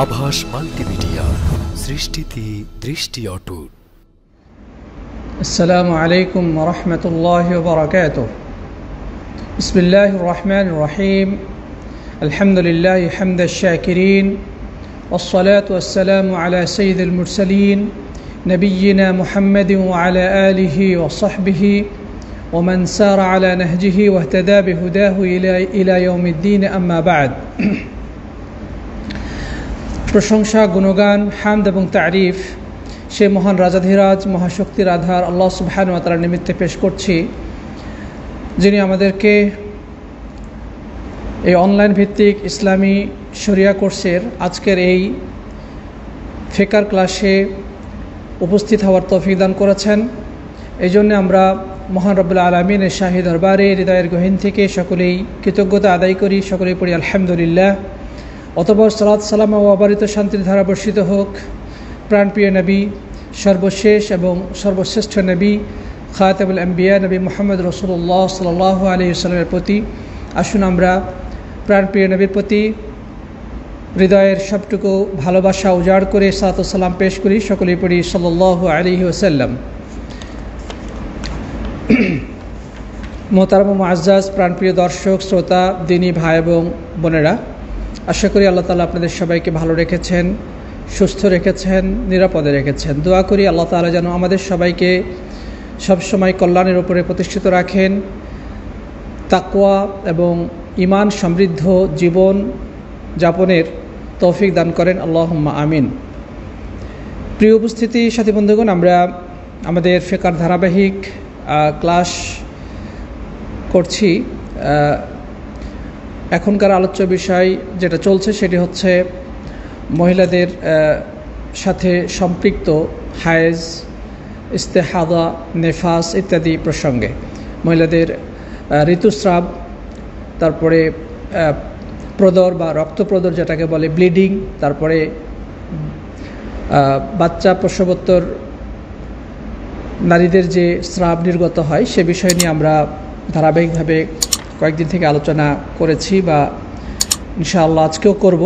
আভাস মাল্টিমিডিয়া, সৃষ্টিতে দৃষ্টি অটুট। আসসালামু আলাইকুম ওয়া রাহমাতুল্লাহি ওয়া বারাকাতুহু। বিসমিল্লাহির রহমানির রহিম। আলহামদুলিল্লাহি হামদাশ শাকিরিন ওয়াসসালাতু ওয়াসসালামু আলা সাইয়্যিদিল মুরসালিন নবিয়্যিনা মুহাম্মাদিন ওয়া আলা আলিহি ওয়া সাহবিহি ওয়া মান সারা আলা নাহজিহি ওয়া ইহতাদা বিহুদাহু ইলা ইয়াউমিদ্দিন, আম্মা বা'দ। প্রশংসা, গুণগান, হামদ এবং তারিফ সে মহান রাজাধিরাজ মহাশক্তির আধার আল্লাহ সুবহানাহু ওয়া তাআলার নিমিত্তে পেশ করছি, যিনি আমাদেরকে এই অনলাইন ভিত্তিক ইসলামী শরিয়া কোর্সের আজকের এই ফিকর ক্লাসে উপস্থিত হওয়ার তৌফিক দান করেছেন। এই জন্য আমরা মহান রব্বুল আলামিনের শাহী দরবারে হৃদয়ের গহীন থেকে সকলেই কৃতজ্ঞতা আদায় করি, সকলেই পড়ি আলহামদুলিল্লাহ। অতঃপর সালাত সালাম ও অবারিত শান্তির ধারা বর্ষিত হোক প্রাণপ্রিয় নবী, সর্বশেষ এবং সর্বশ্রেষ্ঠ নবী খাতামুল আম্বিয়া নবী মুহাম্মদ রাসূলুল্লাহ সাল্লাল্লাহু আলাইহি ওয়াসাল্লামের প্রতি। আসুন আমরা প্রাণপ্রিয় নবীর প্রতি হৃদয়ের সবটুকু ভালোবাসা উজাড় করে সালাত ও সালাম পেশ করি, সকলেই পড়ি সাল্লাল্লাহু আলাইহি ওয়াসাল্লাম। মোহতারাম ও মুআজ্জাজ প্রাণপ্রিয় দর্শক শ্রোতা, দিনী ভাই এবং বোনেরা, আশা করি আল্লাহ তাআলা আপনাদের সবাইকে ভালো রেখেছেন, সুস্থ রেখেছেন, নিরাপদে রেখেছেন। দোয়া করি আল্লাহ তাআলা যেন আমাদের সবাইকে সবসময় কল্যাণের উপরে প্রতিষ্ঠিত রাখেন, তাকওয়া এবং ঈমান সমৃদ্ধ জীবন যাপনের তৌফিক দান করেন, আল্লাহুম্মা আমিন। প্রিয় উপস্থিতি, সাথী বন্ধুগণ, আমরা আমাদের ফিকর ধারাবাহিক ক্লাস করছি। এখনকার আলোচ্য বিষয় যেটা চলছে সেটি হচ্ছে মহিলাদের সাথে সম্পৃক্ত হায়েজ, ইস্তেহাদা, নেফাস ইত্যাদি প্রসঙ্গে। মহিলাদের ঋতুস্রাব, তারপরে প্রদর বা রক্তপ্রদর যেটাকে বলে ব্লিডিং, তারপরে বাচ্চা প্রসবোত্তর নারীদের যে স্রাব নির্গত হয় সে বিষয় নিয়ে আমরা ধারাবাহিকভাবে কয়েকদিন থেকে আলোচনা করেছি বা ইনশাআল্লাহ আজকেও করব।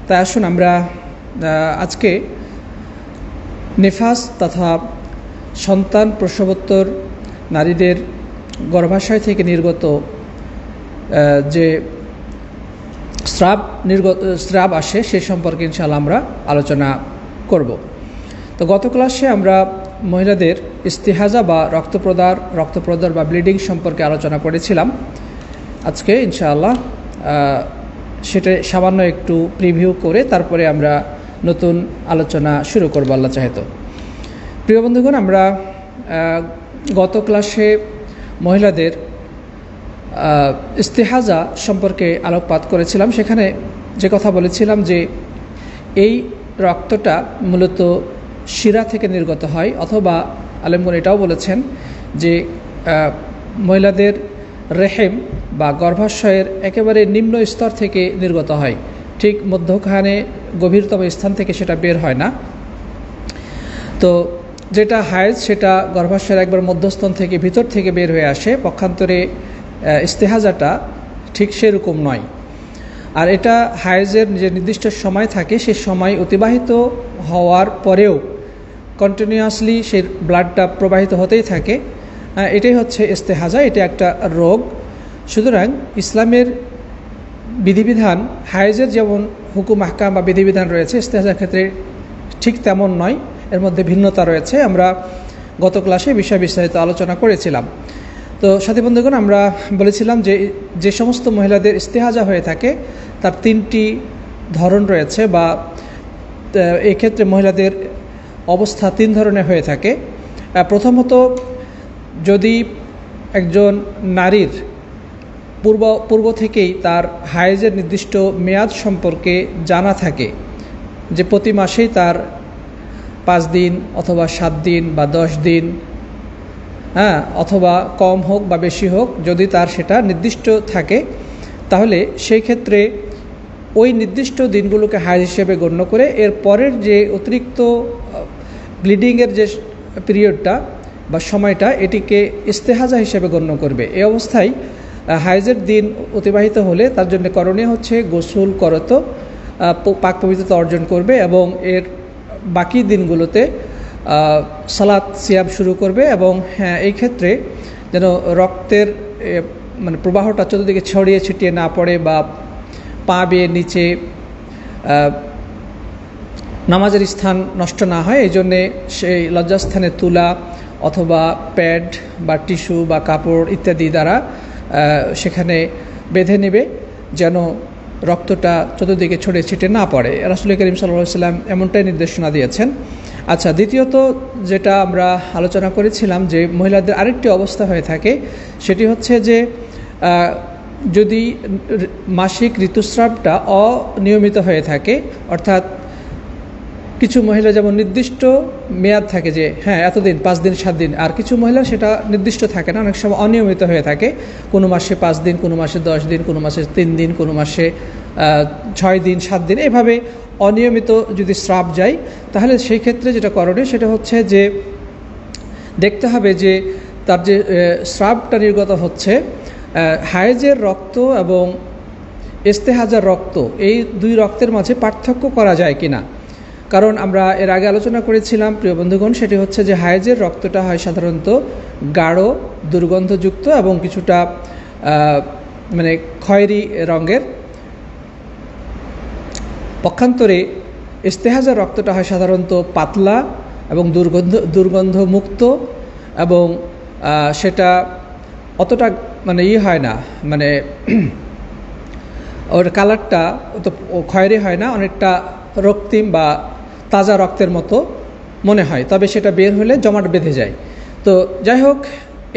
তাই আসুন আমরা আজকে নেফাস তথা সন্তান প্রসবোত্তর নারীদের গর্ভাশয় থেকে নির্গত যে স্রাব আসে সে সম্পর্কে ইনশাআল্লাহ আমরা আলোচনা করব। তো গত ক্লাসে আমরা মহিলাদের ইস্তিহাজা বা রক্তপ্রদর বা ব্লিডিং সম্পর্কে আলোচনা করেছিলাম। আজকে ইনশাআল্লাহ সেটা সামান্য একটু প্রিভিউ করে তারপরে আমরা নতুন আলোচনা শুরু করব আল্লাহ চাহে তো। প্রিয় বন্ধুগণ, আমরা গত ক্লাসে মহিলাদের ইস্তিহাজা সম্পর্কে আলোকপাত করেছিলাম। সেখানে যে কথা বলেছিলাম যে এই রক্তটা মূলত শিরা থেকে নির্গত হয়, অথবা আলেমগণ এটাও বলেছেন যে মহিলাদের রেহেম বা গর্ভাশয়ের একেবারে নিম্ন স্তর থেকে নির্গত হয়, ঠিক মধ্যখানে গভীরতম স্থান থেকে সেটা বের হয় না। তো যেটা হায়েজ সেটা গর্ভাশয়ের একবার মধ্যস্থান থেকে ভিতর থেকে বের হয়ে আসে, পক্ষান্তরে ইস্তেহাজাটা ঠিক সেরকম নয়। আর এটা হায়েজের যে নির্দিষ্ট সময় থাকে সে সময় অতিবাহিত হওয়ার পরেও কন্টিনিউয়াসলি সেই ব্লাডটা প্রবাহিত হতেই থাকে, এটাই হচ্ছে ইস্তেহাজা। এটা একটা রোগ। সুতরাং ইসলামের বিধিবিধান হায়েজের যেমন হুকুম আহকাম বা বিধিবিধান রয়েছে, ইস্তেহাজার ক্ষেত্রে ঠিক তেমন নয়, এর মধ্যে ভিন্নতা রয়েছে। আমরা গত ক্লাসে বিষয় বিস্তারিত আলোচনা করেছিলাম। তো সাথী বন্ধুগণ, আমরা বলেছিলাম যে সমস্ত মহিলাদের ইস্তেহাজা হয়ে থাকে তার তিনটি ধরন রয়েছে, বা এক্ষেত্রে মহিলাদের অবস্থা তিন ধরনের হয়ে থাকে। প্রথমত, যদি একজন নারীর পূর্ব থেকেই তার হায়েজের নির্দিষ্ট মেয়াদ সম্পর্কে জানা থাকে, যে প্রতি মাসেই তার 5 দিন অথবা 7 দিন বা 10 দিন, অথবা কম হোক বা বেশি হোক, যদি তার সেটা নির্দিষ্ট থাকে, তাহলে সেই ক্ষেত্রে ওই নির্দিষ্ট দিনগুলোকে হায়েজ হিসেবে গণ্য করে এর পরের যে অতিরিক্ত ব্লিডিংয়ের যে পিরিয়ডটা বা সময়টা, এটিকে ইস্তেহাজা হিসেবে গণ্য করবে। এই অবস্থায় হায়েজের দিন অতিবাহিত হলে তার জন্য করণীয় হচ্ছে গোসল করত পাক পবিত্রতা অর্জন করবে এবং এর বাকি দিনগুলোতে সালাত সিয়াম শুরু করবে। এবং হ্যাঁ, এই ক্ষেত্রে যেন রক্তের মানে প্রবাহটা চতুর্দিকে ছড়িয়ে ছিটিয়ে না পড়ে বা পা বেয়ে নিচে নামাজের স্থান নষ্ট না হয়, এই জন্যে সেই লজ্জাস্থানে তুলা অথবা প্যাড বা টিস্যু বা কাপড় ইত্যাদি দ্বারা সেখানে বেঁধে নেবে যেন রক্তটা চতুর্দিকে ছড়িয়ে ছিটিয়ে না পড়ে। রাসূল করিম সাল্লাল্লাহু আলাইহি ওয়াসাল্লাম এমনটাই নির্দেশনা দিয়েছেন। আচ্ছা, দ্বিতীয়ত যেটা আমরা আলোচনা করেছিলাম যে মহিলাদের আরেকটি অবস্থা হয়ে থাকে, সেটি হচ্ছে যে যদি মাসিক ঋতুস্রাবটা অনিয়মিত হয়ে থাকে, অর্থাৎ কিছু মহিলা যেমন নির্দিষ্ট মেয়াদ থাকে যে হ্যাঁ এতদিন 5 দিন 7 দিন, আর কিছু মহিলা সেটা নির্দিষ্ট থাকে না, অনেক সময় অনিয়মিত হয়ে থাকে, কোনো মাসে 5 দিন, কোনো মাসে 10 দিন, কোনো মাসে 3 দিন, কোনো মাসে 6 দিন 7 দিন, এভাবে অনিয়মিত যদি স্রাব যায়, তাহলে সেই ক্ষেত্রে যেটা করণীয় সেটা হচ্ছে যে দেখতে হবে যে তার যে স্রাবটা নির্গত হচ্ছে হায়েজের রক্ত এবং ইস্তেহাজার রক্ত, এই দুই রক্তের মাঝে পার্থক্য করা যায় কিনা। কারণ আমরা এর আগে আলোচনা করেছিলাম প্রিয় বন্ধুগণ, সেটি হচ্ছে যে হায়েজের রক্তটা হয় সাধারণত গাঢ় দুর্গন্ধযুক্ত এবং কিছুটা মানে খয়েরি রঙের, পক্ষান্তরে ইস্তেহাজার রক্তটা হয় সাধারণত পাতলা এবং দুর্গন্ধমুক্ত এবং সেটা অতটা মানে হয় না, মানে ওর কালারটা তো খয়েরি হয় না, অনেকটা রক্তিম বা তাজা রক্তের মতো মনে হয়, তবে সেটা বের হলে জমাট বেঁধে যায়। তো যাই হোক,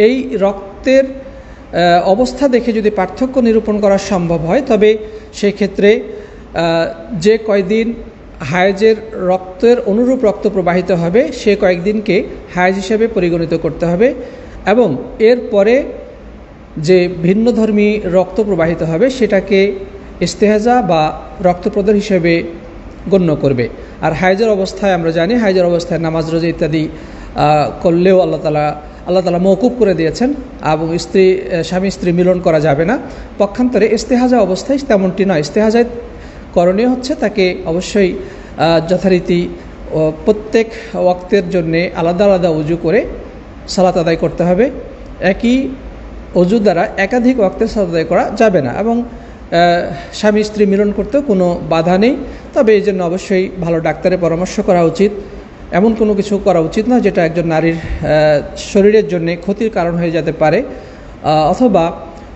এই রক্তের অবস্থা দেখে যদি পার্থক্য নিরূপণ করা সম্ভব হয়, তবে সেই ক্ষেত্রে যে কয়দিন হায়েজের রক্তের অনুরূপ রক্ত প্রবাহিত হবে সে কয়েকদিনকে হায়েজ হিসেবে পরিগণিত করতে হবে এবং এর পরে যে ভিন্নধর্মী রক্ত প্রবাহিত হবে সেটাকে ইস্তেহাজা বা রক্তপ্রদান হিসেবে গণ্য করবে। আর হায়েজের অবস্থায় আমরা জানি, হায়েজের অবস্থায় নামাজ রোজা ইত্যাদি করলেও আল্লাহ তাআলা মওকুফ করে দিয়েছেন এবং স্বামী স্ত্রী মিলন করা যাবে না। পক্ষান্তরে ইস্তেহাজা অবস্থায় তেমনটি নয়। ইস্তেহাজায় করণীয় হচ্ছে তাকে অবশ্যই যথারীতি প্রত্যেক ওয়াক্তের জন্যে আলাদা আলাদা উজু করে সালাত আদায় করতে হবে। একই অজু দ্বারা একাধিক ওয়াক্তের সালাত আদায় করা যাবে না এবং স্বামী স্ত্রী মিলন করতেও কোনো বাধা নেই। তবে এই জন্য অবশ্যই ভালো ডাক্তারের পরামর্শ করা উচিত। এমন কোনো কিছু করা উচিত না যেটা একজন নারীর শরীরের জন্য ক্ষতির কারণ হয়ে যেতে পারে অথবা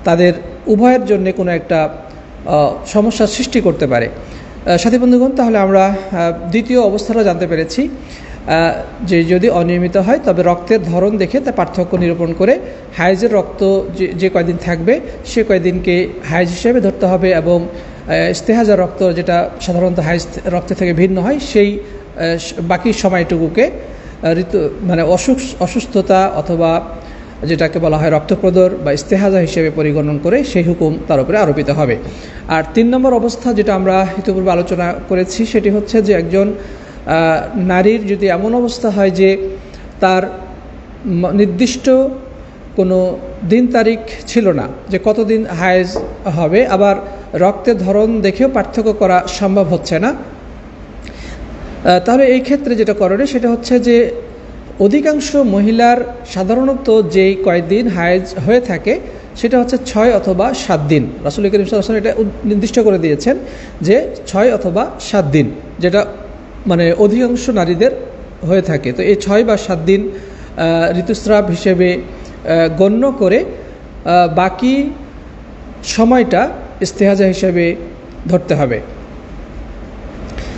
তাদের উভয়ের জন্য কোনো একটা সমস্যার সৃষ্টি করতে পারে। সাথী বন্ধুগণ, তাহলে আমরা দ্বিতীয় অবস্থাটা জানতে পেরেছি যে যদি অনিয়মিত হয় তবে রক্তের ধরন দেখে তা পার্থক্য নিরূপণ করে হায়েজের রক্ত যে কয়দিন থাকবে সে কয়দিনকে হায়েজ হিসেবে ধরতে হবে এবং ইস্তেহাজার রক্ত যেটা সাধারণত হায়েজ রক্ত থেকে ভিন্ন হয় সেই বাকি সময়টুকুকে মানে অসুস্থতা অথবা যেটাকে বলা হয় রক্তপ্রদর বা ইস্তেহাজা হিসেবে পরিগণন করে সেই হুকুম তার উপরে আরোপিত হবে। আর 3 নম্বর অবস্থা যেটা আমরা ইতিপূর্বে আলোচনা করেছি সেটি হচ্ছে যে একজন নারীর যদি এমন অবস্থা হয় যে তার নির্দিষ্ট কোনো দিন তারিখ ছিল না যে কতদিন হায়েজ হবে, আবার রক্তের ধরন দেখেও পার্থক্য করা সম্ভব হচ্ছে না, তাহলে এই ক্ষেত্রে যেটা করণীয় সেটা হচ্ছে যে অধিকাংশ মহিলার সাধারণত যেই কয়েকদিন হায়েজ হয়ে থাকে সেটা হচ্ছে 6 অথবা 7 দিন। রাসূল করিম সাল্লাল্লাহু আলাইহি ওয়াসাল্লাম এটা নির্দিষ্ট করে দিয়েছেন যে 6 অথবা 7 দিন, যেটা মানে অধিকাংশ নারীদের হয়ে থাকে। তো এই 6 বা 7 দিন ঋতুস্রাব হিসেবে গণ্য করে বাকি সময়টা ইস্তেহাজা হিসেবে ধরতে হবে।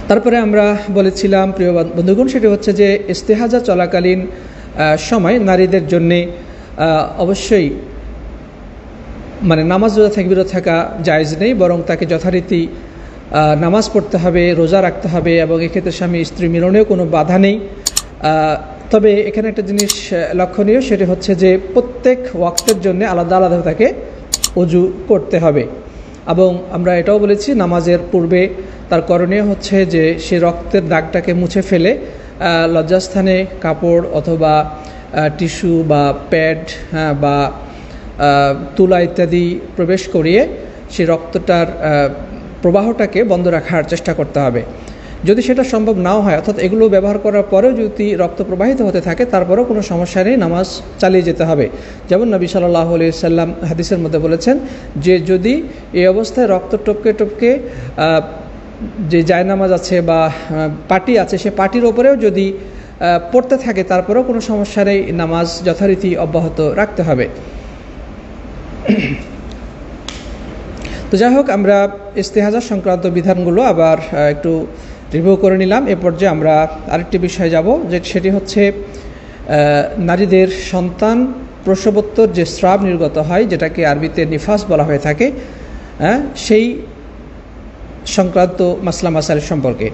তারপরে আমরা বলেছিলাম প্রিয় বন্ধুগণ, সেটি হচ্ছে যে ইস্তেহাজা চলাকালীন সময় নারীদের জন্যে অবশ্যই মানে নামাজ রোজা থেকে বিরত থাকা জায়েজ নেই, বরং তাকে যথারীতি নামাজ পড়তে হবে, রোজা রাখতে হবে এবং এক্ষেত্রে স্বামী স্ত্রী মিলনেও কোনো বাধা নেই। তবে এখানে একটা জিনিস লক্ষণীয়, সেটি হচ্ছে যে প্রত্যেক ওয়াক্তের জন্য আলাদা আলাদা তাকে ওযু করতে হবে এবং আমরা এটাও বলেছি নামাজের পূর্বে তার করণীয় হচ্ছে যে সে রক্তের দাগটাকে মুছে ফেলে লজ্জাস্থানে কাপড় অথবা টিস্যু বা প্যাড বা তুলা ইত্যাদি প্রবেশ করিয়ে সে রক্তটার প্রবাহটাকে বন্ধ রাখার চেষ্টা করতে হবে। যদি সেটা সম্ভব নাও হয়, অর্থাৎ এগুলো ব্যবহার করার পরেও যদি রক্ত প্রবাহিত হতে থাকে, তারপরেও কোনো সমস্যা নেই, নামাজ চালিয়ে যেতে হবে। যেমন নবী সাল্লাল্লাহু আলাইহি সাল্লাম হাদিসের মধ্যে বলেছেন যে যদি এই অবস্থায় রক্ত টপকে টপকে যে জায়নামাজ আছে বা পাটি আছে, সে পাটির ওপরেও যদি পড়তে থাকে, তারপরেও কোনো সমস্যা নেই, নামাজ যথারীতি অব্যাহত রাখতে হবে। তো যাই হোক, আমরা ইস্তেহাজা সংক্রান্ত বিধানগুলো আবার একটু রিভিউ করে নিলাম। এ পর্যায়ে আমরা আরেকটি বিষয়ে যাব, যে সেটি হচ্ছে নারীদের সন্তান প্রসবোত্তর যে স্রাব নির্গত হয়, যেটাকে আরবিতে নিফাস বলা হয়ে থাকে, সেই সংক্রান্ত মাসলা মাসাইল সম্পর্কে।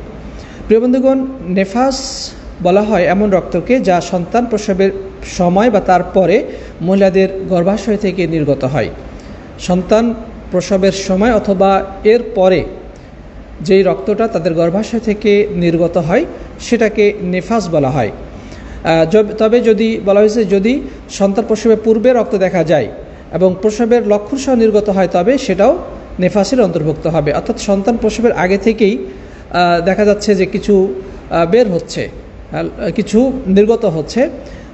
প্রিয় বন্ধুগণ, নেফাস বলা হয় এমন রক্তকে যা সন্তান প্রসবের সময় বা তারপরে মহিলাদের গর্ভাশয় থেকে নির্গত হয়। সন্তান প্রসবের সময় অথবা এর পরে যেই রক্তটা তাদের গর্ভাশয় থেকে নির্গত হয় সেটাকে নেফাস বলা হয়। তবে যদি বলা হয়েছে যদি সন্তান প্রসবের পূর্বে রক্ত দেখা যায় এবং প্রসবের লক্ষণ সহ নির্গত হয়, তবে সেটাও নেফাসের অন্তর্ভুক্ত হবে। অর্থাৎ সন্তান প্রসবের আগে থেকেই দেখা যাচ্ছে যে কিছু বের হচ্ছে, কিছু নির্গত হচ্ছে,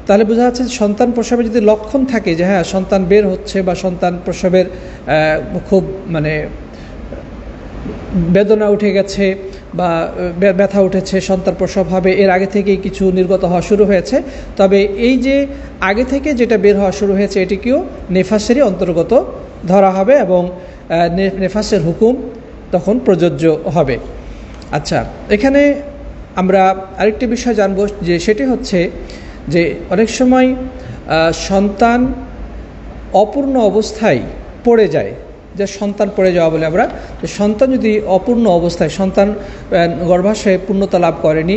তাহলে বোঝা যাচ্ছে সন্তান প্রসবের যদি লক্ষণ থাকে যে হ্যাঁ সন্তান বের হচ্ছে বা সন্তান প্রসবের খুব বেদনা উঠে গেছে বা ব্যথা উঠেছে, সন্তান প্রসব হবে, এর আগে থেকেই কিছু নির্গত হওয়া শুরু হয়েছে, তবে এই যে আগে থেকে যেটা বের হওয়া শুরু হয়েছে এটিকেও নেফাসেরই অন্তর্গত ধরা হবে এবং নেফাসের হুকুম তখন প্রযোজ্য হবে। আচ্ছা, এখানে আমরা আরেকটি বিষয় জানব, যে সেটি হচ্ছে যে অনেক সময় সন্তান অপূর্ণ অবস্থায় পড়ে যায়, যে সন্তান পড়ে যাওয়া বলে আমরা, যে সন্তান যদি অপূর্ণ অবস্থায়, সন্তান গর্ভাশয়ে পূর্ণতা লাভ করেনি,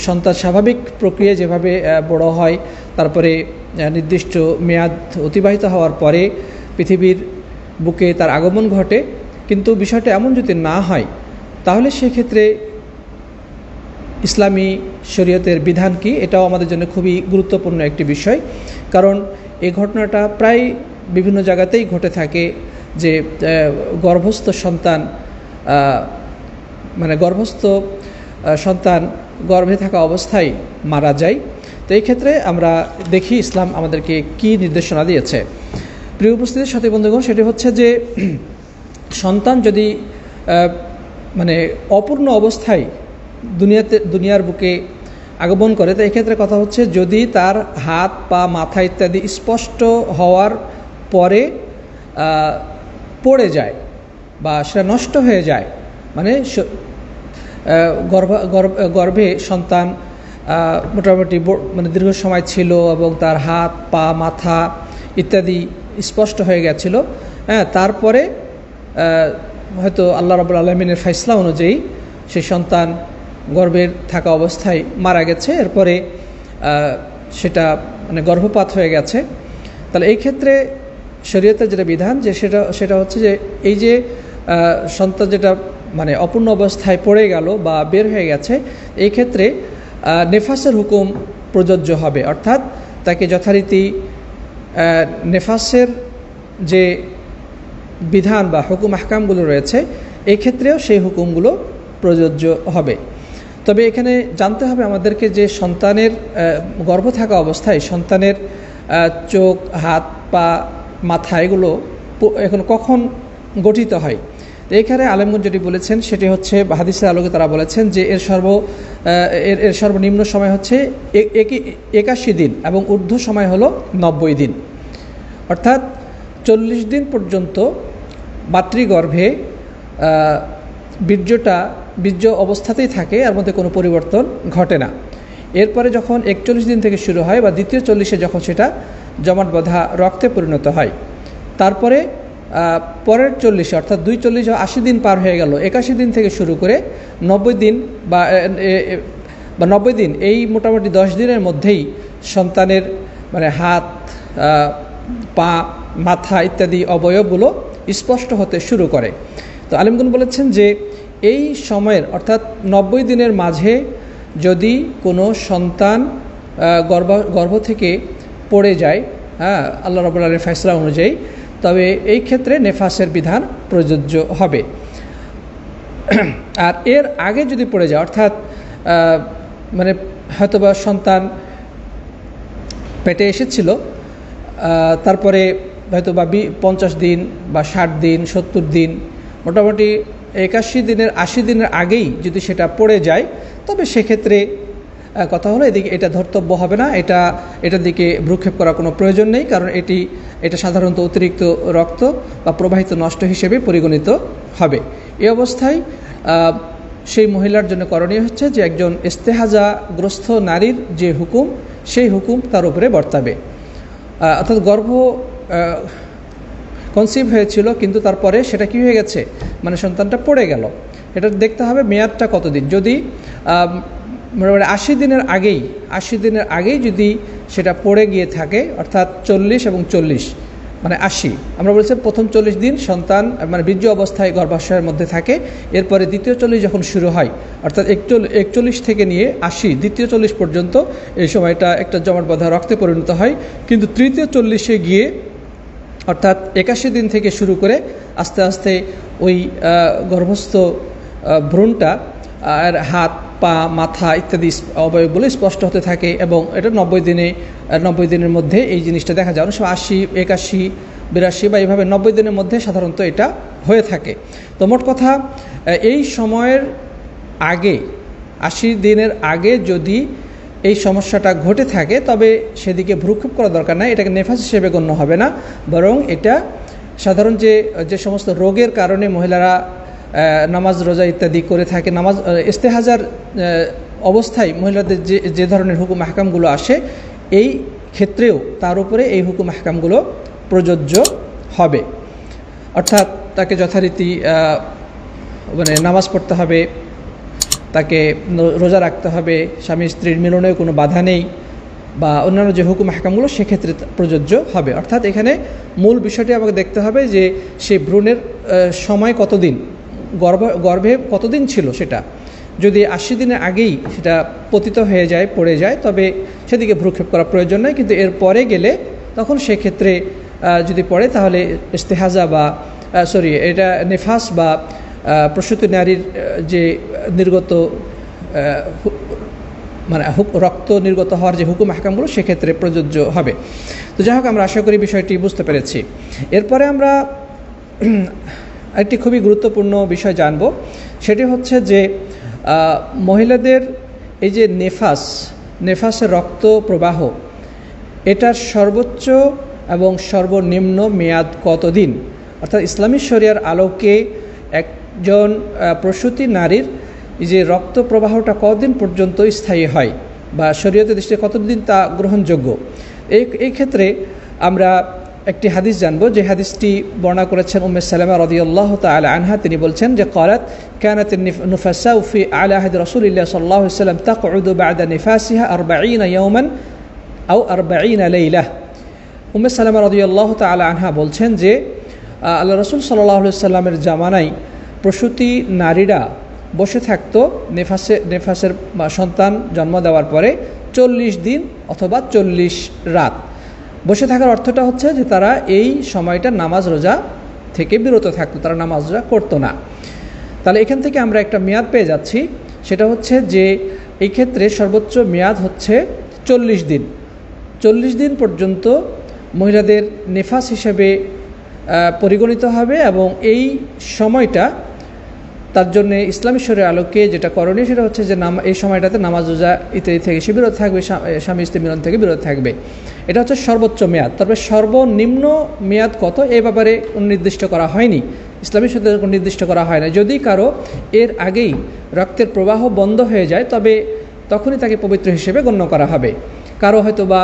সন্তান স্বাভাবিক প্রক্রিয়া যেভাবে বড় হয়, তারপরে নির্দিষ্ট মেয়াদ অতিবাহিত হওয়ার পরে পৃথিবীর বুকে তার আগমন ঘটে, কিন্তু বিষয়টা এমন যদি না হয়, তাহলে সেক্ষেত্রে ইসলামী শরীয়তের বিধান কি, এটাও আমাদের জন্য খুবই গুরুত্বপূর্ণ একটি বিষয়। কারণ এই ঘটনাটা প্রায় বিভিন্ন জায়গাতেই ঘটে থাকে, যে গর্ভস্থ সন্তান গর্ভে থাকা অবস্থায় মারা যায়। তো এই ক্ষেত্রে আমরা দেখি ইসলাম আমাদেরকে কি নির্দেশনা দিয়েছে। প্রিয় উপস্থিতির সাথী বন্ধুগণ, সেটি হচ্ছে যে সন্তান যদি অপূর্ণ অবস্থায় দুনিয়ার বুকে আগমন করে, তো এক্ষেত্রে কথা হচ্ছে যদি তার হাত পা মাথা ইত্যাদি স্পষ্ট হওয়ার পরে পড়ে যায় বা সেটা নষ্ট হয়ে যায়, গর্ভে সন্তান মোটামুটি দীর্ঘ সময় ছিল এবং তার হাত পা মাথা ইত্যাদি স্পষ্ট হয়ে গেছিল, তারপরে হয়তো আল্লাহ রাব্বুল আলামিনের ফয়সালা অনুযায়ী সেই সন্তান গর্ভের থাকা অবস্থায় মারা গেছে, এরপরে সেটা গর্ভপাত হয়ে গেছে, তাহলে এই ক্ষেত্রে শরীয়তের যেটা বিধান, যে সেটা হচ্ছে যে এই যে সন্তান যেটা অপূর্ণ অবস্থায় পড়ে গেল বা বের হয়ে গেছে, এই ক্ষেত্রে নেফাসের হুকুম প্রযোজ্য হবে। অর্থাৎ তাকে যথারীতি নেফাসের যে বিধান বা হুকুম আহকামগুলো রয়েছে, এই ক্ষেত্রেও সেই হুকুমগুলো প্রযোজ্য হবে। তবে এখানে জানতে হবে আমাদেরকে যে সন্তানের গর্ভ থাকা অবস্থায় সন্তানের চোখ, হাত, পা, মাথা এগুলো এখন কখন গঠিত হয়। এইখানে আলেমগণ যেটি বলেছেন সেটি হচ্ছে হাদিসের আলোকে তারা বলেছেন যে এর সর্বনিম্ন সময় হচ্ছে 81 দিন এবং ঊর্ধ্ব সময় হলো 90 দিন। অর্থাৎ 40 দিন পর্যন্ত মাতৃগর্ভে বীর্য অবস্থাতেই থাকে, এর মধ্যে কোনো পরিবর্তন ঘটে না। এরপরে যখন 41 দিন থেকে শুরু হয় বা দ্বিতীয় 40-এ যখন সেটা জমাট বাঁধা রক্তে পরিণত হয়, তারপরে পরের 40-এ অর্থাৎ 240 80 দিন পার হয়ে গেল, 81 দিন থেকে শুরু করে 90 দিন বা 90 দিন, এই মোটামুটি 10 দিনের মধ্যেই সন্তানের হাত, পা, মাথা ইত্যাদি অবয়বগুলো স্পষ্ট হতে শুরু করে। তো আলেমগণ বলেছেন যে এই সময়ের অর্থাৎ 90 দিনের মাঝে যদি কোনো সন্তান গর্ভ থেকে পড়ে যায়, আল্লাহ রাব্বুল আলামিনের ফয়সালা অনুযায়ী, তবে এই ক্ষেত্রে নেফাসের বিধান প্রযোজ্য হবে। আর এর আগে যদি পড়ে যায়, অর্থাৎ মানে হয়তোবা সন্তান পেটে এসেছিল, তারপরে হয়তোবা 50 দিন বা 60 দিন 70 দিন, মোটামুটি 81 দিনের 80 দিনের আগেই যদি সেটা পড়ে যায়, তবে সেক্ষেত্রে কথা হলো এদিকে এটা ধর্তব্য হবে না, এটার দিকে ভ্রুক্ষেপ করার কোনো প্রয়োজন নেই, কারণ এটা সাধারণত অতিরিক্ত রক্ত বা প্রবাহিত নষ্ট হিসেবে পরিগণিত হবে। এই অবস্থায় সেই মহিলার জন্য করণীয় হচ্ছে যে একজন ইস্তেহাজাগ্রস্ত নারীর যে হুকুম, সেই হুকুম তার উপরে বর্তাবে। অর্থাৎ গর্ভ কনসিভ হয়েছিল, কিন্তু তারপরে সেটা কি হয়ে গেছে, মানে সন্তানটা পড়ে গেল, এটা দেখতে হবে মেয়াদটা কতদিন। যদি মোটামুটি 80 দিনের আগেই যদি সেটা পড়ে গিয়ে থাকে, অর্থাৎ 40 এবং 40 মানে 80, আমরা বলছি প্রথম 40 দিন সন্তান মানে বীর্য অবস্থায় গর্ভাশয়ের মধ্যে থাকে, এরপরে দ্বিতীয় 40 যখন শুরু হয়, অর্থাৎ 41 থেকে নিয়ে 80 দ্বিতীয় 40 পর্যন্ত এই সময়টা একটা জমাটবাঁধা রক্তে পরিণত হয়। কিন্তু তৃতীয় 40-এ গিয়ে, অর্থাৎ 81 দিন থেকে শুরু করে আস্তে আস্তে ওই গর্ভস্থ ভ্রূণটা আর হাত পা মাথা ইত্যাদি অবয়বগুলো স্পষ্ট হতে থাকে, এবং এটা 90 দিনের মধ্যে এই জিনিসটা দেখা যায়। অনেক সময় 80, 81, 82 বা এইভাবে 90 দিনের মধ্যে সাধারণত এটা হয়ে থাকে। তো মোট কথা, এই সময়ের আগে 80 দিনের আগে যদি এই সমস্যাটা ঘটে থাকে, তবে সেদিকে ভ্রুক্ষেপ করা দরকার নাই, এটাকে নেফাস হিসেবে গণ্য হবে না, বরং এটা সাধারণ যে সমস্ত রোগের কারণে মহিলারা নামাজ রোজা ইত্যাদি করে থাকে, নামাজ ইস্তেহাজার অবস্থায় মহিলাদের যে ধরনের হুকুম আহকামগুলো আসে, এই ক্ষেত্রেও তার উপরে এই হুকুম আহকামগুলো প্রযোজ্য হবে। অর্থাৎ তাকে যথারীতি মানে নামাজ পড়তে হবে, তাকে রোজা রাখতে হবে, স্বামী স্ত্রীর মিলনেও কোনো বাধা নেই, বা অন্যান্য যে হুকুম আহকামগুলো সেক্ষেত্রে প্রযোজ্য হবে। অর্থাৎ এখানে মূল বিষয়টি আমাকে দেখতে হবে যে সেই ভ্রূণের সময় কতদিন, গর্ভে কতদিন ছিল সেটা। যদি 80 দিনের আগেই সেটা পতিত হয়ে যায়, পড়ে যায়, তবে সেদিকে ভ্রুক্ষেপ করা প্রয়োজন নয়। কিন্তু এর পরে গেলে তখন সেক্ষেত্রে যদি পড়ে, তাহলে ইস্তেহাজা বা এটা নেফাস বা প্রসূতি নারীর যে নির্গত মানে রক্ত নির্গত হওয়ার যে হুকুম আহকামগুলো সেক্ষেত্রে প্রযোজ্য হবে। তো যাই হোক, আমরা আশা করি বিষয়টি বুঝতে পেরেছি। এরপরে আমরা একটি খুবই গুরুত্বপূর্ণ বিষয় জানব, সেটি হচ্ছে যে মহিলাদের এই যে নেফাসের রক্ত প্রবাহ, এটার সর্বোচ্চ এবং সর্বনিম্ন মেয়াদ কতদিন, অর্থাৎ ইসলামী শরিয়ার আলোকে একজন প্রসূতি নারীর যে রক্ত প্রবাহটা কতদিন পর্যন্ত স্থায়ী হয়, বা শরীয়তের দৃষ্টিতে কতদিন তা গ্রহণযোগ্য। এই ক্ষেত্রে আমরা একটি হাদিস জানবো, যে হাদিসটি বর্ণনা করেছেন উম্মে সালামা রাদিয়াল্লাহু তাআলা আনহা। তিনি বলছেন যে ক্বালাত কানাত আন-নুফাসাউ ফি আলা আহদি রাসূলিল্লাহ সাল্লাল্লাহু আলাইহি ওয়াসাল্লাম তাকউদু বা'দা নিফাসিহা 40 ইয়াওমান আও 40 লাইলা। উম্মে সালামা রাদিয়াল্লাহু তাআলা আনহা বলছেন যে আল্লাহ রাসূল সাল্লাল্লাহু আলাইহি ওয়াসাল্লামের জামানায় প্রসূতি নারীরা বসে থাকতো নেফাসের সন্তান জন্ম দেওয়ার পরে 40 দিন অথবা 40 রাত। বসে থাকার অর্থটা হচ্ছে যে তারা এই সময়টা নামাজ রোজা থেকে বিরত থাকতো, তারা নামাজ রোজা করতো না। তাহলে এখান থেকে আমরা একটা মেয়াদ পেয়ে যাচ্ছি, সেটা হচ্ছে যে এই ক্ষেত্রে সর্বোচ্চ মেয়াদ হচ্ছে 40 দিন। 40 দিন পর্যন্ত মহিলাদের নেফাস হিসেবে পরিগণিত হবে, এবং এই সময়টা তার জন্য ইসলামী শরীয়তের আলোকে যেটা করণীয় সেটা হচ্ছে যে এই সময়টাতে নামাজ রোজা ইত্যাদি থেকে সে বিরত থাকবে, স্বামী স্ত্রী মিলন থেকে বিরত থাকবে। এটা হচ্ছে সর্বোচ্চ মেয়াদ। তবে সর্বনিম্ন মেয়াদ কত, এ ব্যাপারে নির্দিষ্ট করা হয়নি, ইসলামী শরীয়তে নির্দিষ্ট করা হয় না। যদি কারো এর আগেই রক্তের প্রবাহ বন্ধ হয়ে যায়, তবে তখনই তাকে পবিত্র হিসেবে গণ্য করা হবে। কারো হয়তো বা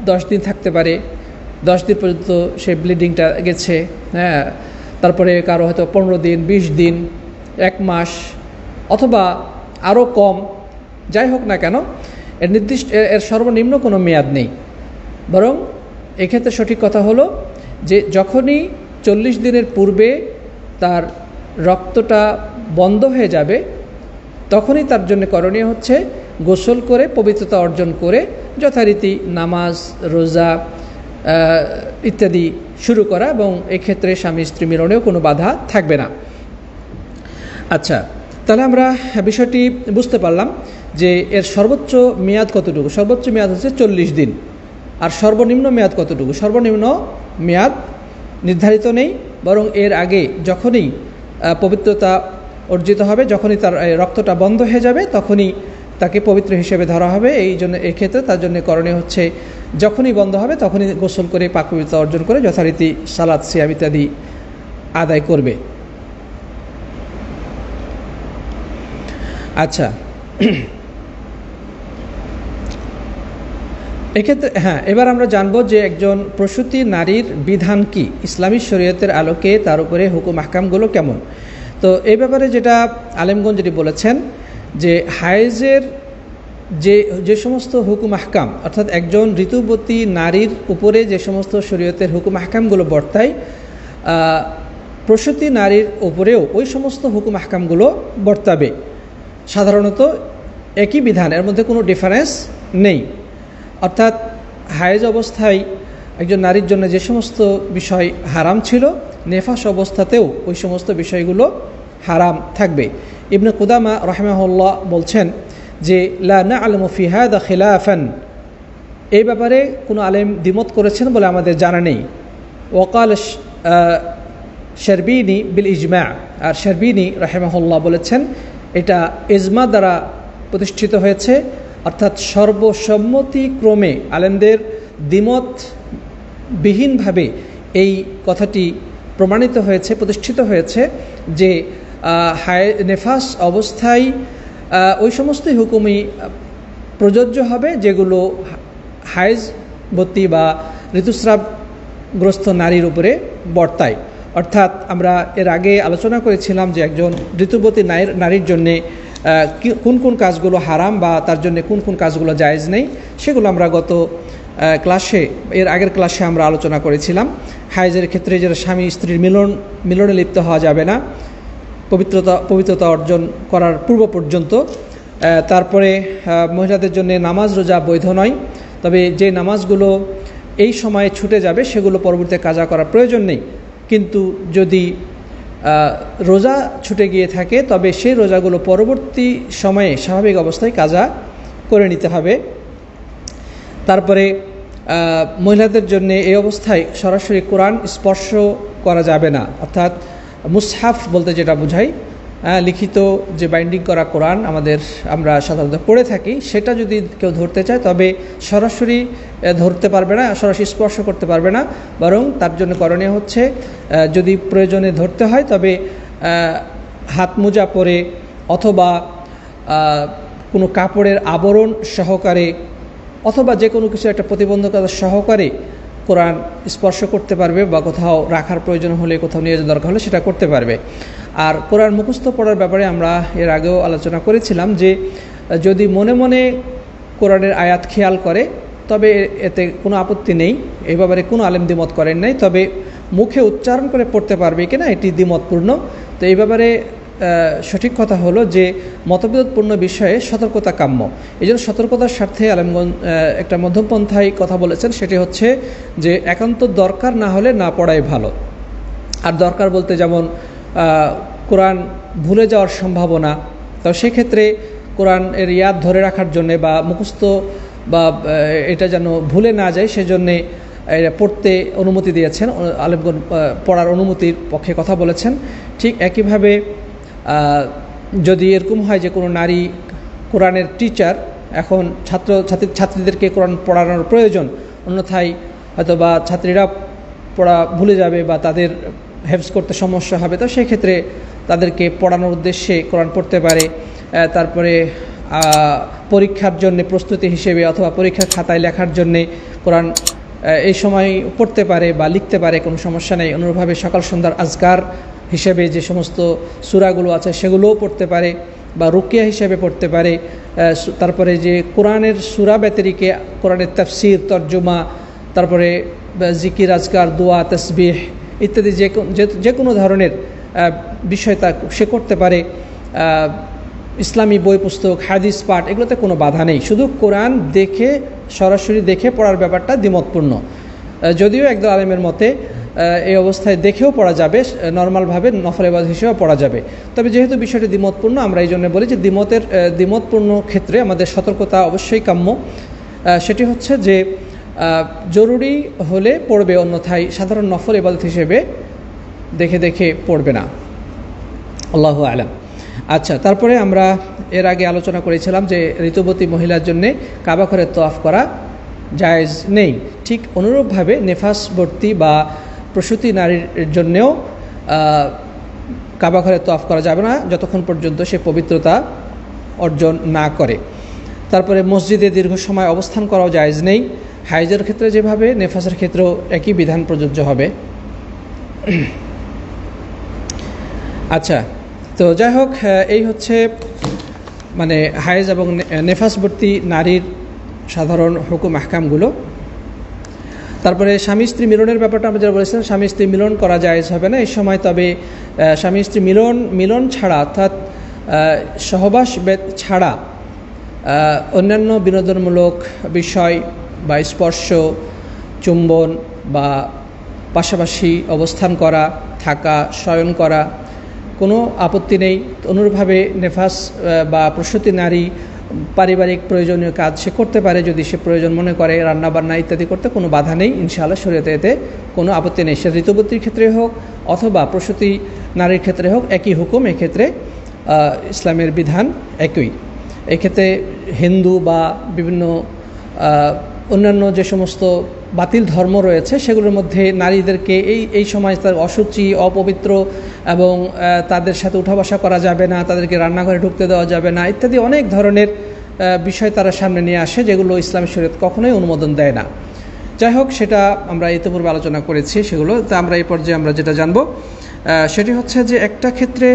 10 দিন থাকতে পারে, 10 দিন পর্যন্ত সে ব্লিডিংটা গেছে, হ্যাঁ, তারপরে কারো হয়তো 15 দিন, 20 দিন, 1 মাস, অথবা আরও কম, যাই হোক না কেন, এর সর্বনিম্ন কোনো মেয়াদ নেই। বরং এক্ষেত্রে সঠিক কথা হলো যে যখনই 40 দিনের পূর্বে তার রক্তটা বন্ধ হয়ে যাবে, তখনই তার জন্য করণীয় হচ্ছে গোসল করে পবিত্রতা অর্জন করে যথারীতি নামাজ রোজা ইত্যাদি শুরু করা, এবং এক্ষেত্রে স্বামী স্ত্রী মিলনেও কোনো বাধা থাকবে না। আচ্ছা, তাহলে আমরা বিষয়টি বুঝতে পারলাম যে এর সর্বোচ্চ মেয়াদ কতটুকু। সর্বোচ্চ মেয়াদ হচ্ছে 40 দিন। আর সর্বনিম্ন মেয়াদ কতটুকু? সর্বনিম্ন মেয়াদ নির্ধারিত নেই, বরং এর আগে যখনই পবিত্রতা অর্জিত হবে, যখনই তার রক্তটা বন্ধ হয়ে যাবে, তখনই তাকে পবিত্র হিসেবে ধরা হবে। এই জন্য এক্ষেত্রে তার জন্য করণীয় হচ্ছে যখনই বন্ধ হবে তখনই গোসল করে পাক পবিত্রতা অর্জন করে যথারীতি সালাত, সিয়াম ইত্যাদি আদায় করবে। আচ্ছা, এক্ষেত্রে এবার আমরা জানবো যে একজন প্রসূতি নারীর বিধান কি, ইসলামী শরীয়তের আলোকে তার উপরে হুকুম আহকামগুলো কেমন। তো এই ব্যাপারে যেটা আলেমগণ যেটি বলেছেন যে হায়েজের যে সমস্ত হুকুম আহকাম, অর্থাৎ একজন ঋতুবতী নারীর উপরে যে সমস্ত শরীয়তের হুকুম আহকামগুলো বর্তায়, প্রসূতি নারীর উপরেও ওই সমস্ত হুকুম আহকামগুলো বর্তাবে। সাধারণত একই বিধান, এর মধ্যে কোনো ডিফারেন্স নেই। অর্থাৎ হায়েজ অবস্থায় একজন নারীর জন্য যে সমস্ত বিষয় হারাম ছিল, নেফাস অবস্থাতেও ওই সমস্ত বিষয়গুলো হারাম থাকবে। ইবনে কুদামা রাহিমাহুল্লাহ বলছেন যে লা না'লামু ফি হাযা খিলাফান, এই ব্যাপারে কোনো আলেম দ্বিমত করেছেন বলে আমাদের জানা নেই। ওয়াকাল শারবিনী বিল ইজমা, আর শারবিনী রাহিমাহুল্লাহ বলেছেন এটা ইজমা দ্বারা প্রতিষ্ঠিত হয়েছে, অর্থাৎ সর্বসম্মতিক্রমে আলেমদের দ্বিমতবিহীনভাবে এই কথাটি প্রমাণিত হয়েছে, প্রতিষ্ঠিত হয়েছে যে নেফাস অবস্থায় ওই সমস্ত হুকুমই প্রযোজ্য হবে যেগুলো হায়েজবতী বা ঋতুস্রাবগ্রস্ত নারীর উপরে বর্তায়। অর্থাৎ আমরা এর আগে আলোচনা করেছিলাম যে একজন ঋতুবতী নারীর জন্যে কোন কোন কাজগুলো হারাম বা তার জন্য কোন কোন কাজগুলো জায়েজ নেই, সেগুলো আমরা গত ক্লাসে, এর আগের ক্লাসে আমরা আলোচনা করেছিলাম। হায়েজের ক্ষেত্রে যারা স্বামী স্ত্রীর মিলনে লিপ্ত হওয়া যাবে না পবিত্রতা অর্জন করার পূর্ব পর্যন্ত। তারপরে মহিলাদের জন্য নামাজ রোজা বৈধ নয়, তবে যে নামাজগুলো এই সময়ে ছুটে যাবে সেগুলো পরবর্তীতে কাজা করার প্রয়োজন নেই। কিন্তু যদি রোজা ছুটে গিয়ে থাকে তবে সেই রোজাগুলো পরবর্তী সময়ে স্বাভাবিক অবস্থায় কাজা করে নিতে হবে। তারপরে মহিলাদের জন্য এই অবস্থায় সরাসরি কোরআন স্পর্শ করা যাবে না, অর্থাৎ মুসহাফ বলতে যেটা বোঝাই, লিখিত যে বাইন্ডিং করা কোরআন আমরা সাধারণত পড়ে থাকি, সেটা যদি কেউ ধরতে চায় তবে সরাসরি ধরতে পারবে না, সরাসরি স্পর্শ করতে পারবে না, বরং তার জন্য করণীয় হচ্ছে যদি প্রয়োজনে ধরতে হয় তবে হাত মোজা পরে অথবা কোনো কাপড়ের আবরণ সহকারে অথবা যে কোনো কিছু একটা প্রতিবন্ধকতা সহকারে কোরআন স্পর্শ করতে পারবে, বা কোথাও রাখার প্রয়োজন হলে, কোথাও নিয়ে যাওয়ার দরকার হলে সেটা করতে পারবে। আর কোরআন মুখস্থ পড়ার ব্যাপারে আমরা এর আগেও আলোচনা করেছিলাম যে যদি মনে মনে কোরআনের আয়াত খেয়াল করে তবে এতে কোনো আপত্তি নেই, এই ব্যাপারে কোনো আলেম দ্বিমত করেন নাই। তবে মুখে উচ্চারণ করে পড়তে পারবে কিনা এটি দ্বিমতপূর্ণ। তো এই ব্যাপারে সঠিক কথা হলো যে মতবিরোধপূর্ণ বিষয়ে সতর্কতা কাম্য। এই জন্য সতর্কতার স্বার্থে আলেমগণ একটা মধ্যমপন্থায় কথা বলেছেন, সেটি হচ্ছে যে একান্ত দরকার না হলে না পড়াই ভালো। আর দরকার বলতে যেমন কোরআন ভুলে যাওয়ার সম্ভাবনা, তো সেক্ষেত্রে কোরআনের ইয়াদ ধরে রাখার জন্যে বা মুখস্থ বা এটা যেন ভুলে না যায় সেজন্যে পড়তে অনুমতি দিয়েছেন আলেমগণ, পড়ার অনুমতির পক্ষে কথা বলেছেন। ঠিক একইভাবে যদি এরকম হয় যে কোনো নারী কোরআনের টিচার, এখন ছাত্রীদেরকে কোরআন পড়ানোর প্রয়োজন, অন্যথায় হয়তো বা ছাত্রীরা পড়া ভুলে যাবে বা তাদের হেফজ করতে সমস্যা হবে, তো সেই ক্ষেত্রে তাদেরকে পড়ানোর উদ্দেশ্যে কোরআন পড়তে পারে। তারপরে পরীক্ষার জন্য প্রস্তুতি হিসেবে অথবা পরীক্ষার খাতায় লেখার জন্যে কোরআন এই সময় পড়তে পারে বা লিখতে পারে, কোনো সমস্যা নেই। অনুরূপভাবে সকাল সন্ধ্যার আজকার হিসেবে যে সমস্ত সূরাগুলো আছে সেগুলোও পড়তে পারে বা রুকিয়া হিসেবে পড়তে পারে। তারপরে যে কোরআনের সূরা ব্যতিরিকে কোরআনের তাফসির, তরজমা, তারপরে জিকির, আজকার, দোয়া, তাসবিহ ইত্যাদি যে কোনো ধরনের বিষয় তা সে করতে পারে। ইসলামী বই পুস্তক, হাদিস পাঠ, এগুলোতে কোনো বাধা নেই। শুধু কোরআন দেখে, সরাসরি দেখে পড়ার ব্যাপারটা দ্বিমতপূর্ণ। যদিও একদল আলেমের মতে এই অবস্থায় দেখেও পড়া যাবে, নর্মালভাবে নফল ইবাদত হিসেবে পড়া যাবে। তবে যেহেতু বিষয়টি দ্বিমতপূর্ণ, আমরা এই জন্য বলি যে দ্বিমতপূর্ণ ক্ষেত্রে আমাদের সতর্কতা অবশ্যই কাম্য। সেটি হচ্ছে যে জরুরি হলে পড়বে, অন্যথায় সাধারণ নফল ইবাদত হিসেবে দেখে দেখে পড়বে না। আল্লাহু আলাম। আচ্ছা, তারপরে আমরা এর আগে আলোচনা করেছিলাম যে ঋতুবতী মহিলার জন্যে কাবা ঘরে তওয়াফ করা জায়েজ নেই। ঠিক অনুরূপভাবে নেফাসবর্তী বা প্রসূতি নারীর জন্যেও কাবা ঘরে তওয়াফ করা যাবে না যতক্ষণ পর্যন্ত সে পবিত্রতা অর্জন না করে। তারপরে মসজিদে দীর্ঘ সময় অবস্থান করাও জায়েজ নেই। হাইজের ক্ষেত্রে যেভাবে নেফাসের ক্ষেত্রেও একই বিধান প্রযোজ্য হবে। আচ্ছা, তো যাই হোক, এই হচ্ছে মানে হাইজ এবং নেফাসবর্তী নারীর সাধারণ হুকুম আহকামগুলো। তারপরে স্বামী স্ত্রী মিলনের ব্যাপারটা আমরা যেটা বলেছিলাম, স্বামী স্ত্রী মিলন করা জায়েজ হবে না এই সময়। তবে স্বামী স্ত্রী মিলন ছাড়া, অর্থাৎ সহবাস ছাড়া অন্যান্য বিনোদনমূলক বিষয় বা স্পর্শ, চুম্বন বা পাশাপাশি অবস্থান করা, থাকা, শয়ন করা কোনো আপত্তি নেই। অনুরূপভাবে নেফাস বা প্রসূতি নারী পারিবারিক প্রয়োজনীয় কাজ সে করতে পারে, যদি সে প্রয়োজন মনে করে, রান্নাবান্না ইত্যাদি করতে কোনো বাধা নেই ইনশাআল্লাহ, শরীয়তে এতে কোনো আপত্তি নেই। সে ঋতুবতীর ক্ষেত্রে হোক অথবা প্রসূতি নারীর ক্ষেত্রে হোক একই হুকুম। এক্ষেত্রে ইসলামের বিধান একই। এক্ষেত্রে হিন্দু বা বিভিন্ন অন্যান্য যে সমস্ত বাতিল ধর্ম রয়েছে সেগুলোর মধ্যে নারীদেরকে এই সময় তার অশুচি, অপবিত্র এবং তাদের সাথে উঠা বসা করা যাবে না, তাদেরকে রান্নাঘরে ঢুকতে দেওয়া যাবে না ইত্যাদি অনেক ধরনের বিষয় তারা সামনে নিয়ে আসে, যেগুলো ইসলামী শরীয়ত কখনোই অনুমোদন দেয় না। যাই হোক, সেটা আমরা ইতিপূর্বে আলোচনা করেছি সেগুলো। তা আমরা এই পর্যায়ে আমরা যেটা জানব সেটি হচ্ছে যে একটা ক্ষেত্রে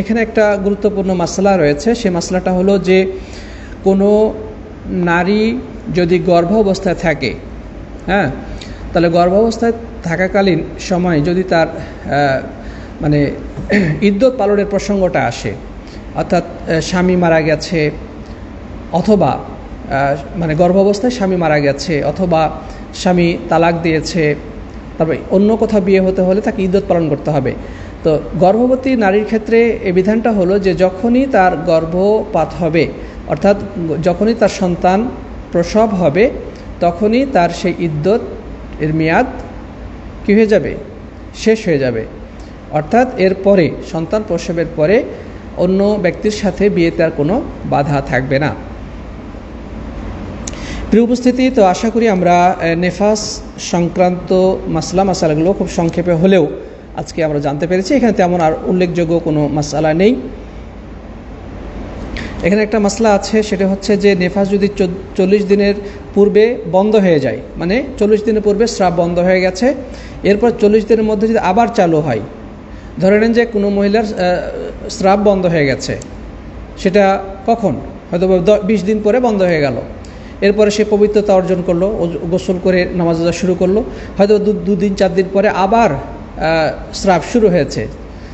এখানে একটা গুরুত্বপূর্ণ মাসলা রয়েছে। সেই মাসলাটা হলো যে কোনো নারী যদি গর্ভ অবস্থায় থাকে, হ্যাঁ, তাহলে গর্ভাবস্থায় থাকাকালীন সময় যদি তার মানে ইদ্যত পালনের প্রসঙ্গটা আসে, অর্থাৎ স্বামী মারা গেছে অথবা মানে গর্ভাবস্থায় স্বামী মারা গেছে অথবা স্বামী তালাক দিয়েছে, তারপরে অন্য কোথাও বিয়ে হতে হলে তাকে ইদ্যত পালন করতে হবে। তো গর্ভবতী নারীর ক্ষেত্রে এই বিধানটা হলো যে যখনই তার গর্ভপাত হবে, অর্থাৎ যখনই তার সন্তান প্রসব হবে, তখনই তার সেই ইদ্যত এর মেয়াদ কী হয়ে যাবে, শেষ হয়ে যাবে। অর্থাৎ এরপরে সন্তান প্রসবের পরে অন্য ব্যক্তির সাথে বিয়েতে আর কোনো বাধা থাকবে না। প্রিয় উপস্থিতি, তো আশা করি আমরা নেফাস সংক্রান্ত মাসালাগুলো খুব সংক্ষেপে হলেও আজকে আমরা জানতে পেরেছি। এখানে তেমন আর উল্লেখযোগ্য কোনো মাসালা নেই। এখানে একটা মাসলা আছে, সেটা হচ্ছে যে নেফাস যদি 40 দিনের পূর্বে বন্ধ হয়ে যায়, মানে 40 দিনের পূর্বে স্রাব বন্ধ হয়ে গেছে, এরপর 40 দিনের মধ্যে যদি আবার চালু হয়, ধরে নেন যে কোনো মহিলার স্রাব বন্ধ হয়ে গেছে, সেটা কখন, হয়তো 20 দিন পরে বন্ধ হয়ে গেল, এরপরে সে পবিত্রতা অর্জন করলো, গোসল করে নামাজ রোজা শুরু করলো, হয়তো 2 দিন 4 দিন পরে আবার স্রাব শুরু হয়েছে,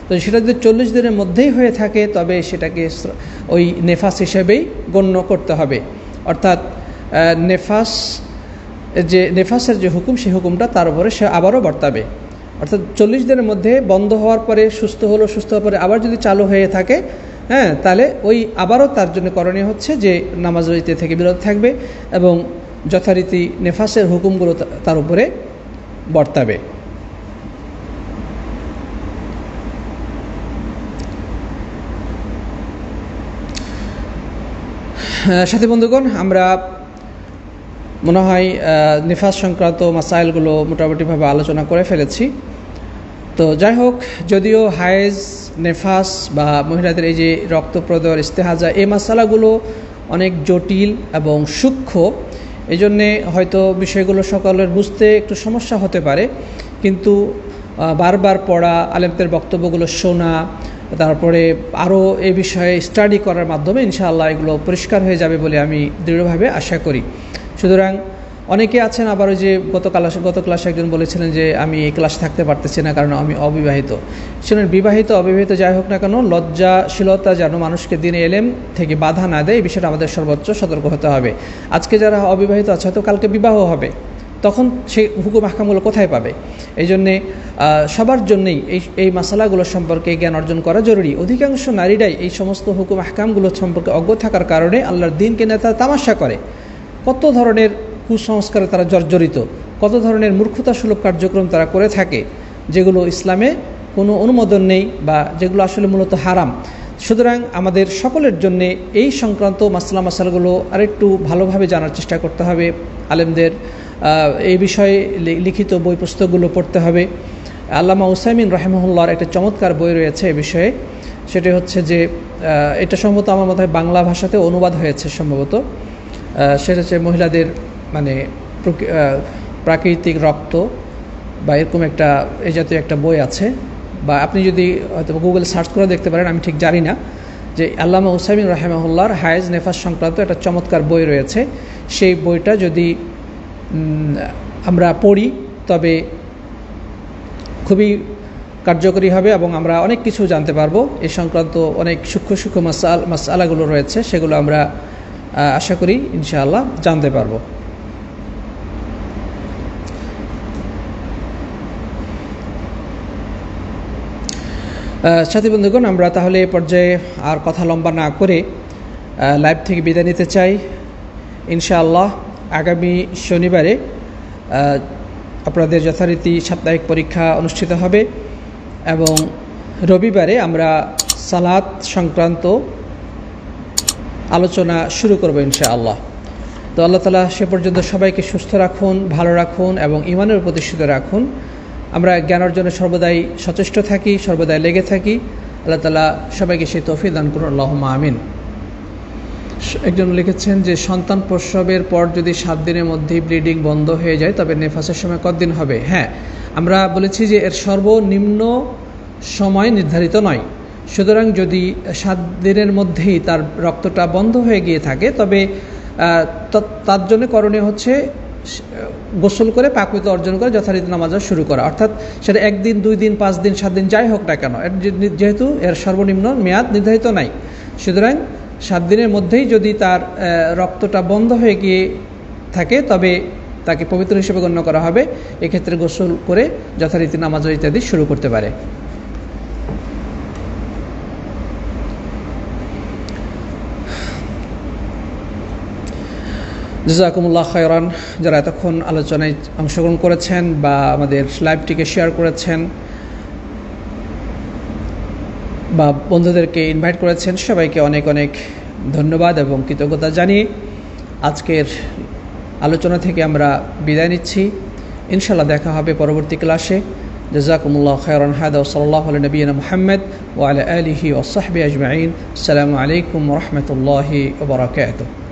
তো সেটা যদি 40 দিনের মধ্যেই হয়ে থাকে তবে সেটাকে ওই নেফাস হিসেবেই গণ্য করতে হবে। অর্থাৎ নেফাসের যে হুকুম, সেই হুকুমটা তার উপরে সে আবারও বর্তাবে। অর্থাৎ 40 দিনের মধ্যে বন্ধ হওয়ার পরে সুস্থ হওয়ার পরে আবার যদি চালু হয়ে থাকে, হ্যাঁ, তাহলে ওই আবারও তার জন্য করণীয় হচ্ছে যে নামাজ রোজা থেকে বিরত থাকবে এবং যথারীতি নেফাসের হুকুমগুলো তার উপরে বর্তাবে। সাথী বন্ধুগণ, আমরা মনে হয় নেফাস সংক্রান্ত মাসাইলগুলো মোটামুটিভাবে আলোচনা করে ফেলেছি। তো যাই হোক, যদিও হায়েজ, নেফাস বা মহিলাদের এই যে রক্তপ্রদর, ইস্তেহাজা, এই মাসালাগুলো অনেক জটিল এবং সূক্ষ্ম, এই জন্যে হয়তো বিষয়গুলো সকলের বুঝতে একটু সমস্যা হতে পারে, কিন্তু বারবার পড়া, আলেমদের বক্তব্যগুলো শোনা, তারপরে আরও এই বিষয়ে স্টাডি করার মাধ্যমে ইনশাআল্লাহ এগুলো পরিষ্কার হয়ে যাবে বলে আমি দৃঢ়ভাবে আশা করি। সুতরাং অনেকে আছেন আবার ওই যে গত ক্লাসে একজন বলেছিলেন যে আমি এই ক্লাসে থাকতে পারতেছি না কারণ আমি অবিবাহিত। সেজন্য বিবাহিত অবিবাহিত যাই হোক না কেন, লজ্জাশীলতা যেন মানুষকে দিনে এলেম থেকে বাধা না দেয়, এই বিষয়টা আমাদের সর্বোচ্চ সতর্ক হতে হবে। আজকে যারা অবিবাহিত আছে হয়তো কালকে বিবাহ হবে, তখন সেই হুকুম আহকামগুলো কোথায় পাবে? এই জন্যে সবার জন্যেই এই মাসালাগুলো সম্পর্কে জ্ঞান অর্জন করা জরুরি। অধিকাংশ নারীরাই এই সমস্ত হুকুম আহকামগুলো সম্পর্কে অজ্ঞ থাকার কারণে আল্লাহর দিনকে নিয়ে তারা তামাশা করে, কত ধরনের কুসংস্কারে তারা জর্জরিত, কত ধরনের মূর্খতাসুলভ কার্যক্রম তারা করে থাকে, যেগুলো ইসলামে কোনো অনুমোদন নেই বা যেগুলো আসলে মূলত হারাম। সুতরাং আমাদের সকলের জন্যে এই সংক্রান্ত মাসালাগুলো আরেকটু ভালোভাবে জানার চেষ্টা করতে হবে। আলেমদের এই বিষয়ে লিখিত বই পুস্তকগুলো পড়তে হবে। আল্লামা উসাইমিন রাহিমাহুল্লাহর একটা চমৎকার বই রয়েছে এই বিষয়ে, সেটি হচ্ছে যে এটা সম্ভবত আমার মনে হয় বাংলা ভাষাতে অনুবাদ হয়েছে সম্ভবত। সেটা হচ্ছে মহিলাদের মানে প্রাকৃতিক রক্ত বা এরকম একটা এই জাতীয় একটা বই আছে, বা আপনি যদি হয়তো গুগল সার্চ করে দেখতে পারেন, আমি ঠিক জানি না, যে আল্লামা উসাইমিন রাহিমাহুল্লাহর হায়েজ নেফাস সংক্রান্ত একটা চমৎকার বই রয়েছে। সেই বইটা যদি আমরা পড়ি তবে খুবই কার্যকরী হবে এবং আমরা অনেক কিছু জানতে পারবো। এই সংক্রান্ত অনেক সূক্ষ্ম মাসআলাগুলো রয়েছে, সেগুলো আমরা আশা করি ইনশাআল্লাহ জানতে পারবো। সাথী বন্ধুগণ, আমরা তাহলে এ পর্যায়ে আর কথা লম্বা না করে লাইভ থেকে বিদায় নিতে চাই। ইনশাআল্লাহ আগামী শনিবারে আপনাদের যথারীতি সাপ্তাহিক পরীক্ষা অনুষ্ঠিত হবে এবং রবিবারে আমরা সালাত সংক্রান্ত আলোচনা শুরু করব ইনশাআল্লাহ। তো আল্লাহ তাআলা সে পর্যন্ত সবাইকে সুস্থ রাখুন, ভালো রাখুন এবং ঈমানের প্রতিষ্ঠিত রাখুন। আমরা জ্ঞান অর্জনে সর্বদাই সচেষ্ট থাকি, সর্বদাই লেগে থাকি। আল্লাহ তাআলা সবাইকে সেই তৌফিক দান করুন, আল্লাহুম্মা আমিন। একজন লিখেছেন যে সন্তান প্রসবের পর যদি 7 দিনের মধ্যেই ব্লিডিং বন্ধ হয়ে যায় তবে নেফাসের সময় কতদিন হবে? হ্যাঁ, আমরা বলেছি যে এর সর্বনিম্ন সময় নির্ধারিত নয়। সুতরাং যদি 7 দিনের মধ্যেই তার রক্তটা বন্ধ হয়ে গিয়ে থাকে তবে তার জন্য করণীয় হচ্ছে গোসল করে পাকপবিত্র অর্জন করে যথারীতি নামাজ শুরু করা, অর্থাৎ সেটা 1 দিন 2 দিন 5 দিন 7 দিন যাই হোক না কেন, যেহেতু এর সর্বনিম্ন মেয়াদ নির্ধারিত নাই। সুতরাং 7 দিনের মধ্যেই যদি তার রক্তটা বন্ধ হয়ে গিয়ে থাকে তবে তাকে পবিত্র হিসেবে গণ্য করা হবে। এক্ষেত্রে গোসল করে যথারীতি নামাজ ইত্যাদি শুরু করতে পারে। জাযাকুমুল্লাহ খায়রান। যারা এতক্ষণ আলোচনায় অংশগ্রহণ করেছেন বা আমাদের লাইভটিকে শেয়ার করেছেন বা বন্ধুদেরকে ইনভাইট করেছেন, সবাইকে অনেক অনেক ধন্যবাদ এবং কৃতজ্ঞতা জানিয়ে আজকের আলোচনা থেকে আমরা বিদায় নিচ্ছি। ইনশাআল্লাহ দেখা হবে পরবর্তী ক্লাসে। জাযাকুমুল্লাহ খায়রান। হাদা ওয়া সাল্লাল্লাহু আলা নবিয়িনা মুহাম্মদ ওয়া আলা আলিহি ওয়া সাহবিহি আজমাইন। আসসালামু আলাইকুম ওয়া রাহমাতুল্লাহি ওয়া বারাকাতুহু।